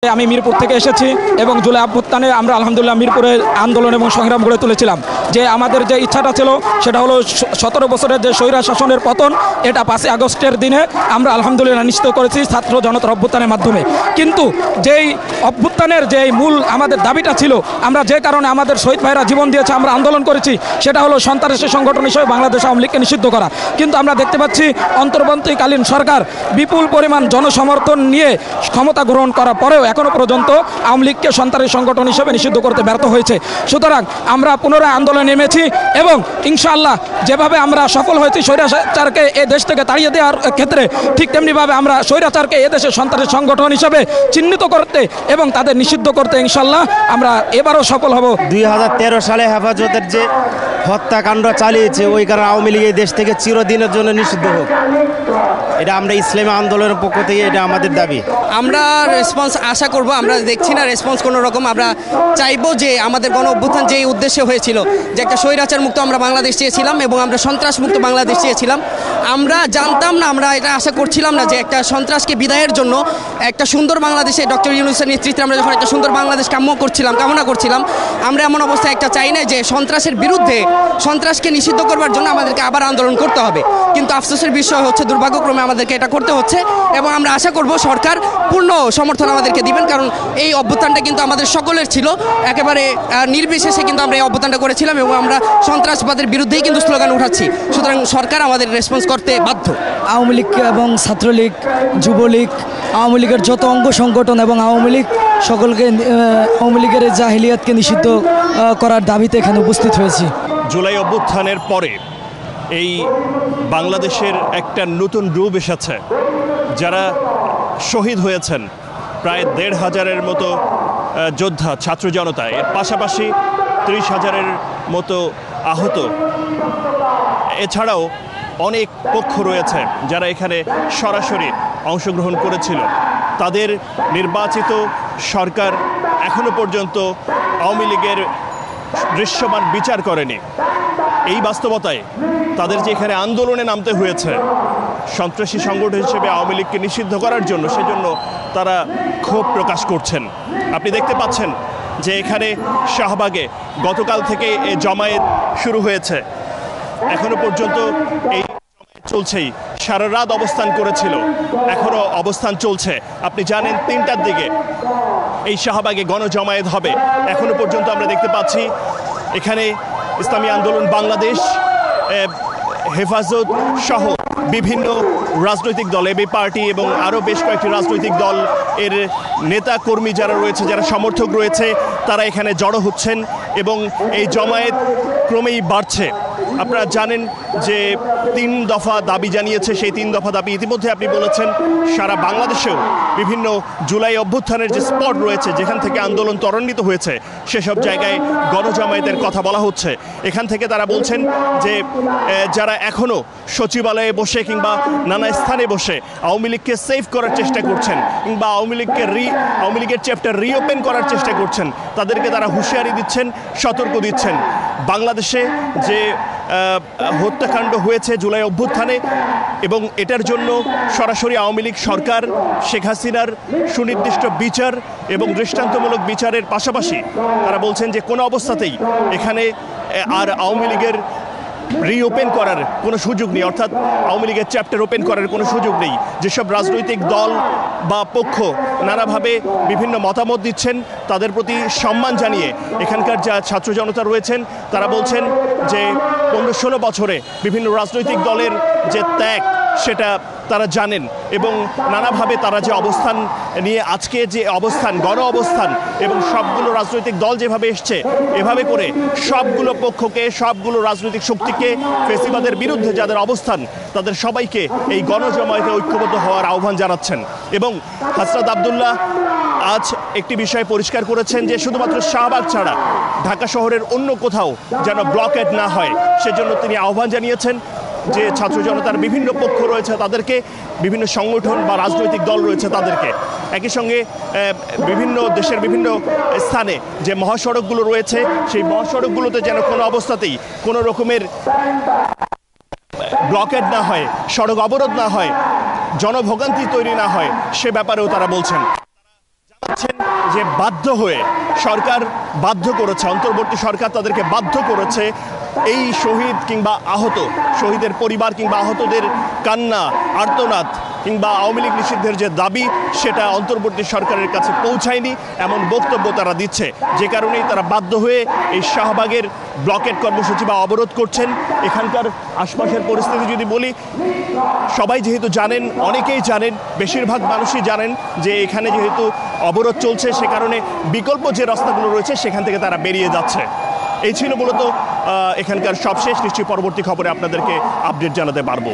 আমি মিরপুর থেকে এসেছি এবং জুলাই অভ্যুত্থানে আমরা আলহামদুলিল্লাহ মিরপুরে আন্দোলন এবং সংগ্রাম গড়ে তুলেছিলাম। যে আমাদের যে ইচ্ছাটা ছিল সেটা হলো 17 বছরের যে স্বৈরা শাসনের পতন, এটা 5 আগস্টের দিনে আমরা আলহামদুলিল্লাহ নিশ্চিত করেছি ছাত্র জনতার অভ্যুত্থানের মাধ্যমে। কিন্তু যেই অভ্যুত্থানের যেই মূল আমাদের দাবিটা ছিল, আমরা যে কারণে আমাদের শহীদ ভাইরা জীবন দিয়েছে, আমরা আন্দোলন করেছি, সেটা হলো সন্ত্রাসী সংগঠন হিসেবে বাংলাদেশ আওয়ামী লীগকে নিষিদ্ধ করা। কিন্তু আমরা দেখতে পাচ্ছি অন্তর্বর্তীকালীন সরকার বিপুল পরিমাণ জনসমর্থন নিয়ে ক্ষমতা গ্রহণ করার পরেও এখনো পর্যন্ত আওয়ামী লীগকে সন্ত্রাসী সংগঠন হিসেবে নিষিদ্ধ করতে ব্যর্থ হয়েছে। সুতরাং আমরা পুনরায় আন্দোলনে নেমেছি এবং ইনশাআল্লাহ যেভাবে আমরা সফল হয়েছি স্বৈরাচারকে এই দেশ থেকে তাড়িয়ে দেওয়ার ক্ষেত্রে, ঠিক তেমনিভাবে আমরা স্বৈরাচারকে এদেশের সন্ত্রাসী সংগঠন হিসেবে চিহ্নিত করতে এবং তাদের নিষিদ্ধ করতে ইনশাআল্লাহ আমরা এবারও সফল হব। 2013 সালে হেফাজতের যে হত্যাকাণ্ড চালিয়েছে, ওই কারণে আওয়ামী লীগ এই দেশ থেকে চিরদিনের জন্য নিষিদ্ধ হোক। এটা আমরা ইসলামী আন্দোলনের পক্ষ থেকে এটা আমাদের দাবি। আমরা রেসপন্স আশা করব, আমরা দেখছি না রেসপন্স কোনো রকম। আমরা চাইবো যে আমাদের গণ অভ্যুত্থান যেই উদ্দেশ্যে হয়েছিল, যে একটা স্বৈরাচার মুক্ত আমরা বাংলাদেশ চেয়েছিলাম এবং আমরা সন্ত্রাস মুক্ত বাংলাদেশ চেয়েছিলাম। আমরা জানতাম না, আমরা এটা আশা করছিলাম না যে একটা সন্ত্রাসকে বিদায়ের জন্য একটা সুন্দর বাংলাদেশে ডক্টর ইউনূসের নেতৃত্বে আমরা যখন একটা সুন্দর বাংলাদেশ কামনা করছিলাম, আমরা এমন অবস্থায় একটা চাই না যে সন্ত্রাসের বিরুদ্ধে, সন্ত্রাসকে নিষিদ্ধ করবার জন্য আমাদেরকে আবার আন্দোলন করতে হবে। কিন্তু আফসোসের বিষয় হচ্ছে, দুর্ভাগ্যক্রমে আমাদেরকে এটা করতে হচ্ছে এবং আমরা আশা করব সরকার পূর্ণ সমর্থন আমাদেরকে দিবেন, কারণ এই অভ্যুত্থানটা কিন্তু আমাদের সকলের ছিল, একেবারে নির্বিশেষে কিন্তু আমরা এই অভ্যুত্থানটা করেছিলাম এবং আমরা সন্ত্রাসবাদের বিরুদ্ধেই কিন্তু স্লোগান উঠাচ্ছি। সুতরাং সরকার আমাদের রেসপন্স করতে বাধ্য। আওয়ামী লীগ এবং ছাত্রলীগ, যুবলীগ, আওয়ামী লীগের যত অঙ্গ সংগঠন এবং আওয়ামী লীগ সকলকে আওয়ামী লীগের জাহিলিয়াতকে নিষিদ্ধ করার দাবিতে এখানে উপস্থিত হয়েছি। জুলাই অভ্যুত্থানের পরে এই বাংলাদেশের একটা নতুন রূপ এসেছে। যারা শহীদ হয়েছেন প্রায় 1,500-এর মতো যোদ্ধা, ছাত্র জনতা, এর পাশাপাশি 30,000-এর মতো আহত, এছাড়াও অনেক পক্ষ রয়েছে যারা এখানে সরাসরি অংশগ্রহণ করেছিল। তাদের নির্বাচিত সরকার এখনো পর্যন্ত আওয়ামী লীগের দৃশ্যমান বিচার করেনি। এই বাস্তবতায় তাদের যে এখানে আন্দোলনে নামতে হয়েছে সন্ত্রাসী সংগঠন হিসেবে আওয়ামী লীগকে নিষিদ্ধ করার জন্য, সেজন্য তারা ক্ষোভ প্রকাশ করছেন। আপনি দেখতে পাচ্ছেন যে এখানে শাহবাগে গতকাল থেকে এই জমায়েত শুরু হয়েছে, এখনো পর্যন্ত এই চলছেই। সারা রাত অবস্থান করেছিল, এখনো অবস্থান চলছে। আপনি জানেন 3টার দিকে এই শাহবাগে গণজমায়েত হবে। এখনো পর্যন্ত আমরা দেখতে পাচ্ছি এখানে ইসলামী আন্দোলন বাংলাদেশ, হেফাজত সহ বিভিন্ন রাজনৈতিক দল, এবি পার্টি এবং আরও বেশ কয়েকটি রাজনৈতিক দল এর নেতা কর্মী যারা রয়েছে, যারা সমর্থক রয়েছে, তারা এখানে জড়ো হচ্ছেন এবং এই জমায়েত ক্রমেই বাড়ছে। আপনারা জানেন যে 3 দফা দাবি জানিয়েছে। সেই 3 দফা দাবি ইতিমধ্যে আপনি বলেছেন সারা বাংলাদেশেও বিভিন্ন জুলাই অভ্যুত্থানের যে স্পট রয়েছে, যেখান থেকে আন্দোলন ত্বরান্বিত হয়েছে, সেসব জায়গায় গণজামায়াতের কথা বলা হচ্ছে। এখান থেকে তারা বলছেন যে যারা এখনও সচিবালয়ে বসে কিংবা নানা স্থানে বসে আওয়ামী লীগকে সেভ করার চেষ্টা করছেন কিংবা আওয়ামী লীগের চ্যাপ্টার রিওপেন করার চেষ্টা করছেন, তাদেরকে তারা হুঁশিয়ারি দিচ্ছেন, সতর্ক দিচ্ছেন। বাংলাদেশে যে হত্যাকাণ্ড হয়েছে জুলাই অভ্যুত্থানে, এবং এটার জন্য সরাসরি আওয়ামী লীগ সরকার, শেখ হাসিনার সুনির্দিষ্ট বিচার এবং দৃষ্টান্তমূলক বিচারের পাশাপাশি তারা বলছেন যে কোনো অবস্থাতেই এখানে আর আওয়ামী লীগের রিওপেন করার কোনো সুযোগ নেই, অর্থাৎ আওয়ামী লীগের চ্যাপ্টার ওপেন করার কোনো সুযোগ নেই। যেসব রাজনৈতিক দল বা পক্ষ নানাভাবে বিভিন্ন মতামত দিচ্ছেন, তাদের প্রতি সম্মান জানিয়ে এখানকার যা ছাত্র জনতা রয়েছেন, তারা বলছেন যে 15-16 বছরে বিভিন্ন রাজনৈতিক দলের যে ত্যাগ, সেটা তারা জানেন এবং নানাভাবে তারা যে অবস্থান নিয়ে আজকে যে অবস্থান, গণ অবস্থান, এবং সবগুলো রাজনৈতিক দল যেভাবে এসছে, এভাবে করে সবগুলো পক্ষকে, সবগুলো রাজনৈতিক শক্তিকে, ফেসিবাদের বিরুদ্ধে যাদের অবস্থান, তাদের সবাইকে এই গণজমায়েতে ঐক্যবদ্ধ হওয়ার আহ্বান জানাচ্ছেন। এবং হাসনাত আব্দুল্লাহ আজ একটি বিষয় পরিষ্কার করেছেন যে শুধুমাত্র শাহবাগ ছাড়া ঢাকা শহরের অন্য কোথাও যেন ব্লকেড না হয়, সেজন্য তিনি আহ্বান জানিয়েছেন যে ছাত্র জনতার বিভিন্ন পক্ষ রয়েছে তাদেরকে, বিভিন্ন সংগঠন বা রাজনৈতিক দল রয়েছে তাদেরকে, একই সঙ্গে বিভিন্ন দেশের বিভিন্ন স্থানে যে মহাসড়কগুলো রয়েছে, সেই মহাসড়কগুলোতে যেন কোনো অবস্থাতেই কোনো রকমের ব্লকেড না হয়, সড়ক অবরোধ না হয়, জনভোগান্তি তৈরি না হয়, সে ব্যাপারেও তারা বলছেন। জানাচ্ছেন যে বাধ্য হয়ে সরকার বাধ্য করেছে, অন্তর্বর্তী সরকার তাদেরকে বাধ্য করেছে এই শহীদ কিংবা আহত শহীদের পরিবার কিংবা আহতদের কান্না আর্তনাদ কিংবা আওয়ামী লীগ নিষিদ্ধের যে দাবি সেটা অন্তর্বর্তী সরকারের কাছে পৌঁছায়নি এমন বক্তব্য তারা দিচ্ছে, যে কারণেই তারা বাধ্য হয়ে এই শাহবাগের ব্লকেট কর্মসূচি বা অবরোধ করছেন। এখানকার আশপাশের পরিস্থিতি যদি বলি, সবাই যেহেতু জানেন, অনেকেই জানেন, বেশিরভাগ মানুষই জানেন যে এখানে যেহেতু অবরোধ চলছে সে কারণে বিকল্প যে রাস্তাগুলো রয়েছে সেখান থেকে তারা বেরিয়ে যাচ্ছে। এই ছিল মূলত এখানকার সবশেষ। নিশ্চয়ই পরবর্তী খবরে আপনাদেরকে আপডেট জানাতে পারবো।